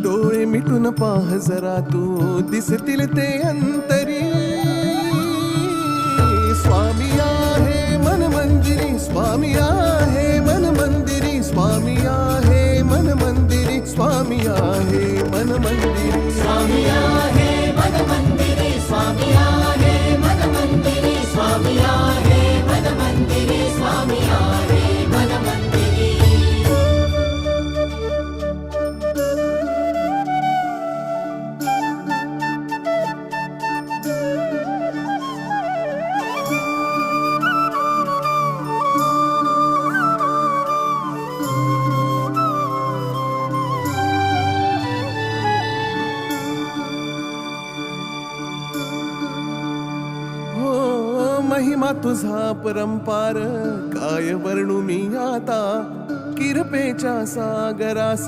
डोळे मिटून पाह जरा तू दिसतील ते अंतरी. स्वामी आहे मन मंदिरी, स्वामी आहे मन मंदिरी, स्वामी आहे मन मंदिरी, स्वामी आहे मन मंदिरी. स्वामी आहे मन मंदिरी, स्वामी आहे मन मंदिरी, स्वामी आहे मन मंदिरी, स्वामी आहे मन मंदिरी. महिमा तुझा परंपार काय वर्णू मी आता. किरपेच्या सागरास